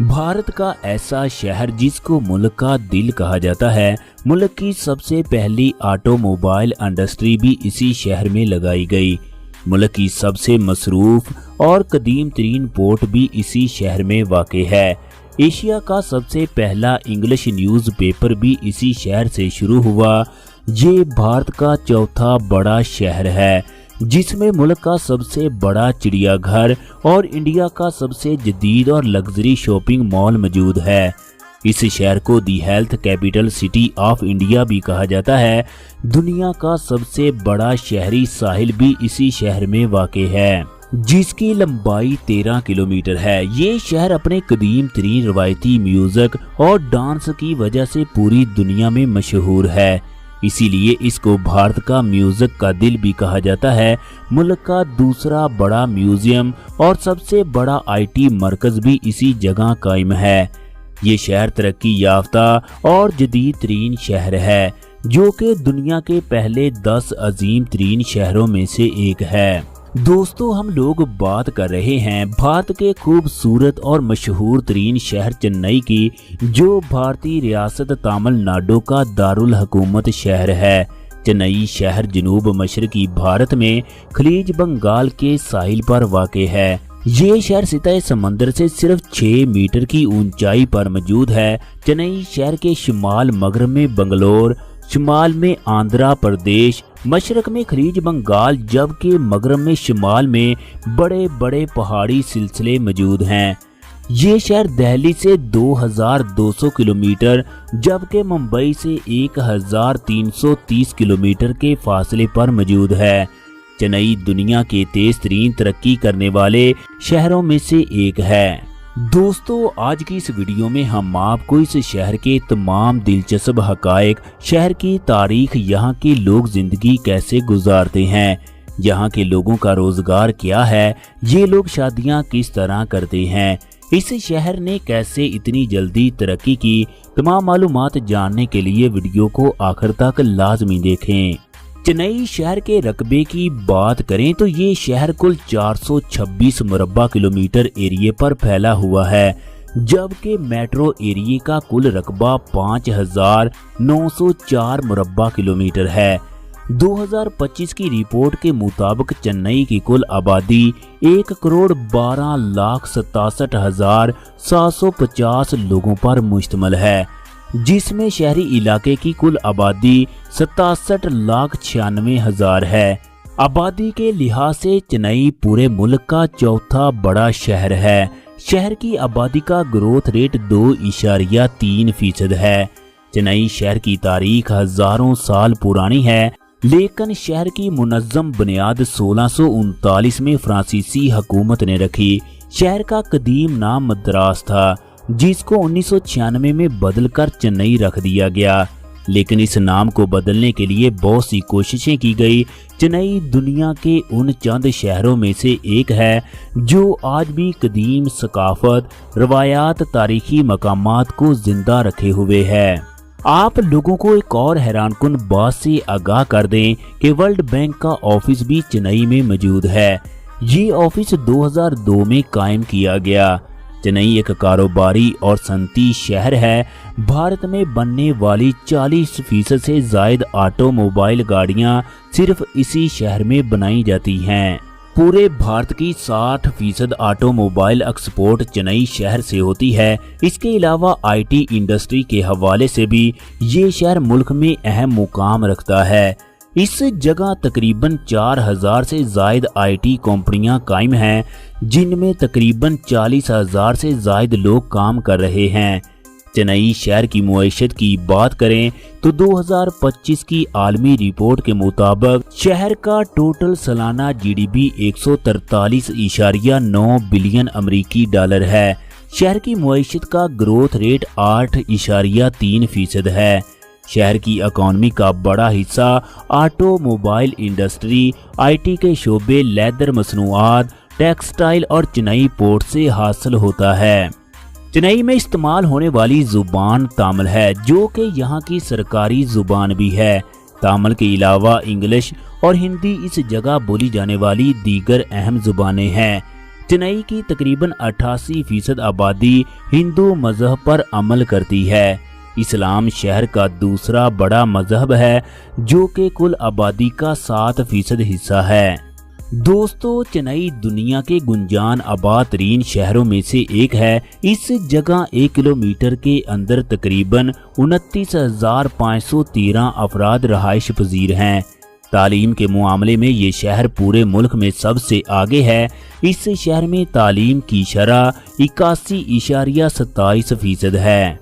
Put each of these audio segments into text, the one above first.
भारत का ऐसा शहर जिसको मुल्क का दिल कहा जाता है। मुल्क की सबसे पहली ऑटोमोबाइल इंडस्ट्री भी इसी शहर में लगाई गई। मुल्क की सबसे मसरूफ और कदीम तरीन पोर्ट भी इसी शहर में वाक़ है। एशिया का सबसे पहला इंग्लिश न्यूज़पेपर भी इसी शहर से शुरू हुआ। ये भारत का चौथा बड़ा शहर है जिसमें मुल्क का सबसे बड़ा चिड़ियाघर और इंडिया का सबसे जदीद और लग्जरी शॉपिंग मॉल मौजूद है। इस शहर को the health capital city of India भी कहा जाता है। दुनिया का सबसे बड़ा शहरी साहिल भी इसी शहर में वाक़ है जिसकी लंबाई 13 किलोमीटर है। ये शहर अपने कदीम तरीन रवायती म्यूजिक और डांस की वजह से पूरी दुनिया में मशहूर है, इसीलिए इसको भारत का म्यूजिक का दिल भी कहा जाता है। मुल्क का दूसरा बड़ा म्यूजियम और सबसे बड़ा आईटी मरकज भी इसी जगह कायम है। ये शहर तरक्की याफ्ता और जदीद तरीन शहर है जो कि दुनिया के पहले 10 अजीम तरीन शहरों में से एक है। दोस्तों, हम लोग बात कर रहे हैं भारत के खूबसूरत और मशहूर तरीन शहर चेन्नई की, जो भारतीय रियासत तमिलनाडु का दारुल हुकूमत शहर है। चेन्नई शहर जनूब मशरकी भारत में खलीज बंगाल के साहिल पर वाक़ है। ये शहर सतह समंदर से सिर्फ 6 मीटर की ऊंचाई पर मौजूद है। चेन्नई शहर के शुमाल मगरब में बंगलोर, शुमाल में आंध्र प्रदेश, मशरक में खलीज बंगाल, जबकि मगरब में शुमाल में बड़े बड़े पहाड़ी सिलसिले मौजूद हैं। ये शहर दिल्ली से 2200 किलोमीटर जबकि मुंबई से 1330 किलोमीटर के फासले पर मौजूद है। चेन्नई दुनिया के तेज तरीन तरक्की करने वाले शहरों में से एक है। दोस्तों, आज की इस वीडियो में हम आपको इस शहर के तमाम दिलचस्प हकायक, शहर की तारीख, यहाँ के लोग जिंदगी कैसे गुजारते हैं, यहाँ के लोगों का रोजगार क्या है, ये लोग शादियाँ किस तरह करते हैं, इस शहर ने कैसे इतनी जल्दी तरक्की की, तमाम मालूमात जानने के लिए वीडियो को आखिर तक लाजमी देखें। चेन्नई शहर के रकबे की बात करें तो ये शहर कुल 426 मुरब्बा किलोमीटर एरिया पर फैला हुआ है, जबकि मेट्रो एरिया का कुल रकबा 5904 मुरब्बा किलोमीटर है। 2025 की रिपोर्ट के मुताबिक चेन्नई की कुल आबादी 1,12,67,750 लोगों पर मुश्तमिल है, जिसमें शहरी इलाके की कुल आबादी 67,96,000 है। आबादी के लिहाज से चेन्नई पूरे मुल्क का चौथा बड़ा शहर है। शहर की आबादी का ग्रोथ रेट 2.3% है। चेन्नई शहर की तारीख हजारों साल पुरानी है, लेकिन शहर की मुनज़्ज़म बुनियाद 1639 में फ्रांसीसी हुकूमत ने रखी। शहर का कदीम नाम मद्रास था, जिसको 1996 में बदलकर चेन्नई रख दिया गया, लेकिन इस नाम को बदलने के लिए बहुत सी कोशिशें की गई। चेन्नई दुनिया के उन चंद शहरों में से एक है जो आज भी कदीम सकाफत, रवायात, तारीखी मकामात को जिंदा रखे हुए है। आप लोगों को एक और हैरानकुन बात से आगाह कर दें कि वर्ल्ड बैंक का ऑफिस भी चेन्नई में मौजूद है। ये ऑफिस 2002 में कायम किया गया। चेन्नई एक कारोबारी और सनती शहर है। भारत में बनने वाली 40% से जायद ऑटोमोबाइल गाड़ियां सिर्फ इसी शहर में बनाई जाती हैं। पूरे भारत की 60% ऑटोमोबाइल एक्सपोर्ट चेन्नई शहर से होती है। इसके अलावा आईटी इंडस्ट्री के हवाले से भी ये शहर मुल्क में अहम मुकाम रखता है। इस जगह तकरीबन 4000 से जायद आईटी कंपनियां कायम हैं, जिनमें तकरीबन 40,000 से जायद लोग काम कर रहे हैं। चेन्नई शहर की मुआइशत की बात करें तो 2025 की आलमी रिपोर्ट के मुताबिक शहर का टोटल सालाना जीडीपी 143.9 बिलियन अमेरिकी डॉलर है। शहर की मुआइशत का ग्रोथ रेट 8.3% है। शहर की इकॉनमी का बड़ा हिस्सा ऑटोमोबाइल इंडस्ट्री, आईटी के शोबे, लेदर मसनूआत, टेक्सटाइल और चेन्नई पोर्ट से हासिल होता है। चेन्नई में इस्तेमाल होने वाली जुबान तमिल है, जो कि यहाँ की सरकारी जुबान भी है। तमिल के अलावा इंग्लिश और हिंदी इस जगह बोली जाने वाली दीगर अहम जुबानें हैं। चेन्नई की तकरीबन 88% आबादी हिंदू मजहब पर अमल करती है। इस्लाम शहर का दूसरा बड़ा मजहब है जो कि कुल आबादी का 7% हिस्सा है। दोस्तों, चेन्नई दुनिया के गुंजान आबाद तरीन शहरों में से एक है। इस जगह 1 किलोमीटर के अंदर तकरीबन 29,513 अफराद रहाइश पजीर हैं। तालीम के मामले में ये शहर पूरे मुल्क में सबसे आगे है। इस शहर में तालीम की शरह 81.27% है।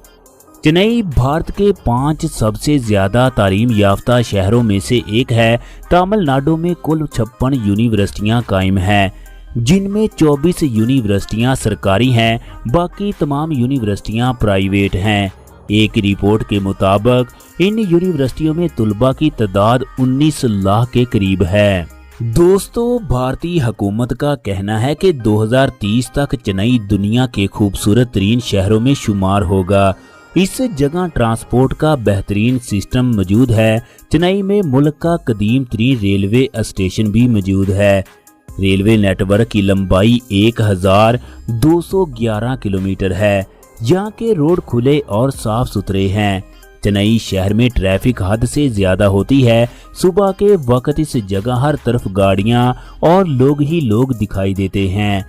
चेन्नई भारत के 5 सबसे ज्यादा तालीम याफ्ता शहरों में से एक है। तमिलनाडु में कुल 56 यूनिवर्सिटियां कायम हैं, जिनमें 24 यूनिवर्सिटियां सरकारी हैं, बाकी तमाम यूनिवर्सिटियां प्राइवेट हैं। एक रिपोर्ट के मुताबिक इन यूनिवर्सिटियों में तलबा की तादाद 19 लाख के करीब है। दोस्तों, भारतीय हुकूमत का कहना है कि 2030 तक चेन्नई दुनिया के खूबसूरत तरीन शहरों में शुमार होगा। इस जगह ट्रांसपोर्ट का बेहतरीन सिस्टम मौजूद है। चेन्नई में मुल्क का कदीम तरीन रेलवे स्टेशन भी मौजूद है। रेलवे नेटवर्क की लंबाई 1211 किलोमीटर है। यहाँ के रोड खुले और साफ सुथरे हैं। चेन्नई शहर में ट्रैफिक हद से ज्यादा होती है। सुबह के वक्त इस जगह हर तरफ गाड़ियां और लोग ही लोग दिखाई देते हैं।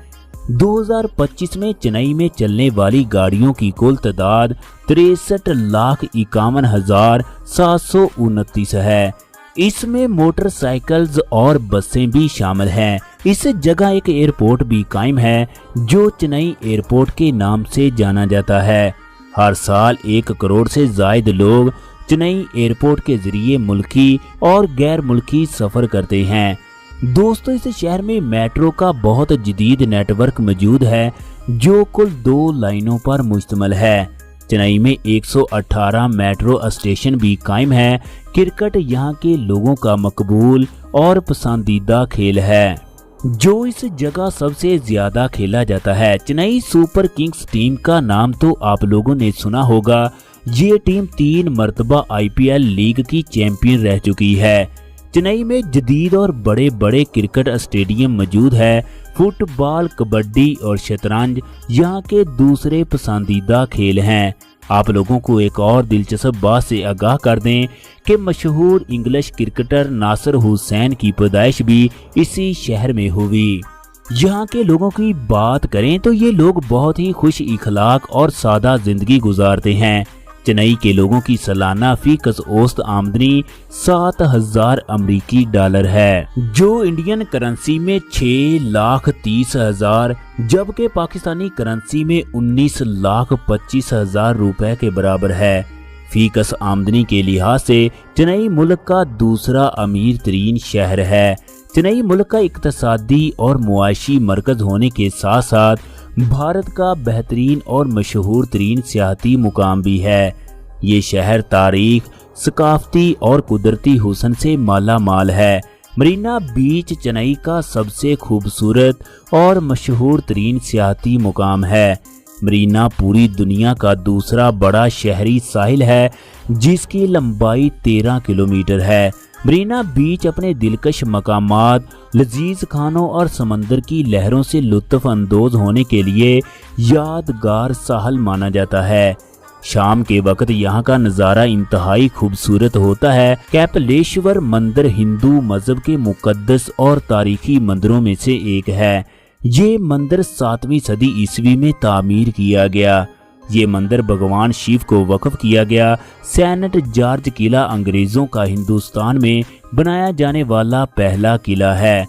2025 में चेन्नई में चलने वाली गाड़ियों की कुल तादाद 63,51,729 है। इसमें मोटरसाइकिल्स और बसें भी शामिल हैं। इस जगह एक एयरपोर्ट भी कायम है जो चेन्नई एयरपोर्ट के नाम से जाना जाता है। हर साल 1 करोड़ से ज्यादा लोग चेन्नई एयरपोर्ट के जरिए मुल्की और गैर मुल्की सफर करते हैं। दोस्तों, इस शहर में मेट्रो का बहुत जदीद नेटवर्क मौजूद है जो कुल 2 लाइनों पर मुश्तमिल है। चेन्नई में 118 मेट्रो स्टेशन भी कायम है। क्रिकेट यहाँ के लोगों का मकबूल और पसंदीदा खेल है जो इस जगह सबसे ज्यादा खेला जाता है। चेन्नई सुपर किंग्स टीम का नाम तो आप लोगों ने सुना होगा। ये टीम 3 मरतबा IPL लीग की चैंपियन रह चुकी है। चेन्नई में जदीद और बड़े बड़े क्रिकेट स्टेडियम मौजूद है। फुटबॉल, कबड्डी और शतरंज यहाँ के दूसरे पसंदीदा खेल हैं। आप लोगों को एक और दिलचस्प बात से आगाह कर दें कि मशहूर इंग्लिश क्रिकेटर नासिर हुसैन की पैदाइश भी इसी शहर में हुई। यहाँ के लोगों की बात करें तो ये लोग बहुत ही खुश इखलाक और सादा जिंदगी गुजारते हैं। चेन्नई के लोगों की सालाना फीकस औसत आमदनी 7,000 अमरीकी डॉलर है, जो इंडियन करेंसी में 6,30,000 जबकि पाकिस्तानी करेंसी में 19,25,000 रुपए के बराबर है। फीकस आमदनी के लिहाज से चेन्नई मुल्क का दूसरा अमीर तरीन शहर है। चेन्नई मुल्क का इक्तसादी और मुआशी मरकज होने के साथ साथ भारत का बेहतरीन और मशहूर तरीन सियाहती मुकाम भी है। ये शहर तारीख, सकाफती और कुदरती हुस्न से माला माल है। मरीना बीच चेन्नई का सबसे खूबसूरत और मशहूर तरीन सियाहती मुकाम है। मरीना पूरी दुनिया का दूसरा बड़ा शहरी साहिल है जिसकी लंबाई 13 किलोमीटर है। मरीना बीच अपने दिलकश मकामात, लजीज खानों और समंदर की लहरों से लुत्फ अंदोज होने के लिए यादगार साहल माना जाता है। शाम के वक्त यहाँ का नज़ारा इंतहाई खूबसूरत होता है। कैपलेश्वर मंदिर हिंदू मजहब के मुकद्दस और तारीखी मंदिरों में से एक है। ये मंदिर 7वीं सदी ईस्वी में तामीर किया गया। ये मंदिर भगवान शिव को वक्फ किया गया। सेंट जॉर्ज किला अंग्रेजों का हिंदुस्तान में बनाया जाने वाला पहला किला है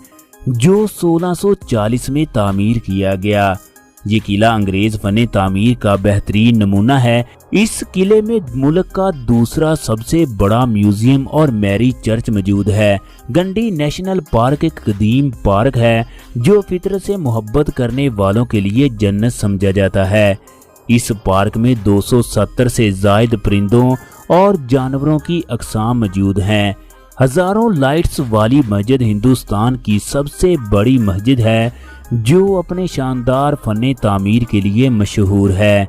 जो 1640 में तामीर किया गया। ये किला अंग्रेज फने तामीर का बेहतरीन नमूना है। इस किले में मुल्क का दूसरा सबसे बड़ा म्यूजियम और मैरी चर्च मौजूद है। गंडी नेशनल पार्क एक कदीम पार्क है जो फितरत से मोहब्बत करने वालों के लिए जन्नत समझा जाता है। इस पार्क में 270 से जायद परिंदों और जानवरों की अक़साम मौजूद हैं। हजारों लाइट्स वाली मस्जिद हिंदुस्तान की सबसे बड़ी मस्जिद है जो अपने शानदार फने तामीर के लिए मशहूर है।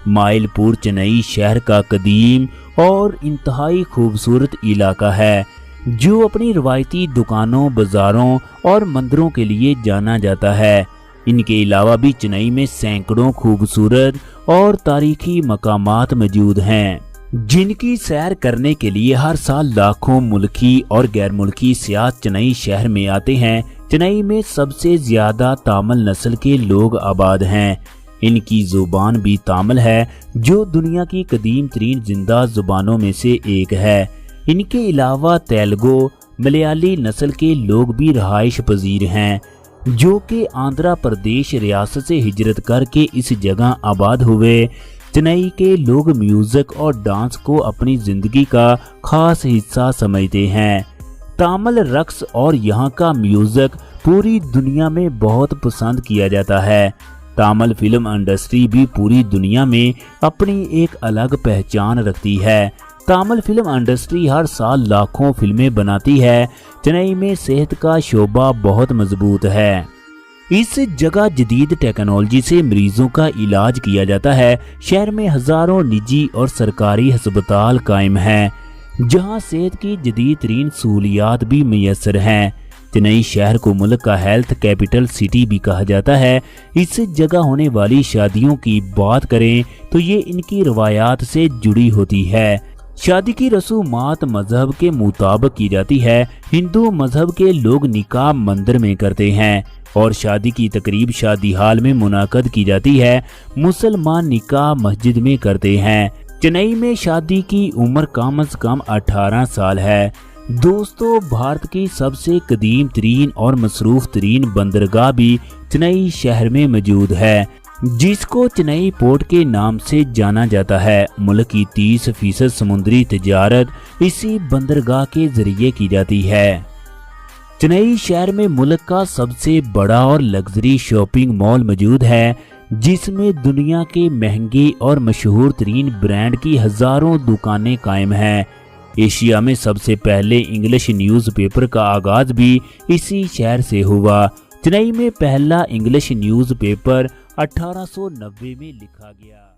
माइलपुर चेन्नई शहर का कदीम और इंतहाई खूबसूरत इलाका है जो अपनी रवायती दुकानों, बाजारों और मंदिरों के लिए जाना जाता है। इनके अलावा भी चेन्नई में सैकड़ों खूबसूरत और तारीखी मकामात मौजूद हैं, जिनकी सैर करने के लिए हर साल लाखों मुल्की और गैर मुल्की सियाह चेन्नई शहर में आते हैं। चेन्नई में सबसे ज्यादा तामिल नस्ल के लोग आबाद हैं। इनकी जुबान भी तामिल है, जो दुनिया की कदीम तरीन जिंदा जुबानों में से एक है। इनके अलावा तेलुगु, मलयाली नस्ल के लोग भी रहाइश पजीर हैं, जो कि आंध्र प्रदेश रियासत से हिजरत करके इस जगह आबाद हुए। चेन्नई के लोग म्यूजिक और डांस को अपनी जिंदगी का खास हिस्सा समझते हैं। तामिल रक्स और यहाँ का म्यूजिक पूरी दुनिया में बहुत पसंद किया जाता है। तामिल फिल्म इंडस्ट्री भी पूरी दुनिया में अपनी एक अलग पहचान रखती है। तामिल फिल्म इंडस्ट्री हर साल लाखों फिल्में बनाती है। चेन्नई में सेहत का शोबा बहुत मजबूत है। इस जगह जदीद टेक्नोलॉजी से मरीजों का इलाज किया जाता है। शहर में हजारों निजी और सरकारी अस्पताल कायम हैं, जहां सेहत की जदीद तरीन सहूलियात भी मैसर हैं। चेन्नई शहर को मुल्क का हेल्थ कैपिटल सिटी भी कहा जाता है। इस जगह होने वाली शादियों की बात करें तो ये इनकी रवायात से जुड़ी होती है। शादी की रसूमात मजहब के मुताबिक की जाती है। हिंदू मजहब के लोग निकाह मंदिर में करते हैं और शादी की तकरीब शादी हाल में मुनाकद की जाती है। मुसलमान निकाह मस्जिद में करते हैं। चेन्नई में शादी की उम्र कम से कम 18 साल है। दोस्तों, भारत की सबसे कदीम तरीन और मसरूफ तरीन बंदरगाह भी चेन्नई शहर में मौजूद है, जिसको चेन्नई पोर्ट के नाम से जाना जाता है। मुल्क की 30% समुद्री तिजारत इसी बंदरगाह के जरिए की जाती है। चेन्नई शहर में मुल्क का सबसे बड़ा और लग्जरी शॉपिंग मॉल मौजूद है, जिसमें दुनिया के महंगे और मशहूर तरीन ब्रांड की हजारों दुकानें कायम हैं। एशिया में सबसे पहले इंग्लिश न्यूज़पेपर का आगाज भी इसी शहर से हुआ। चेन्नई में पहला इंग्लिश न्यूज़पेपर 1890 में लिखा गया।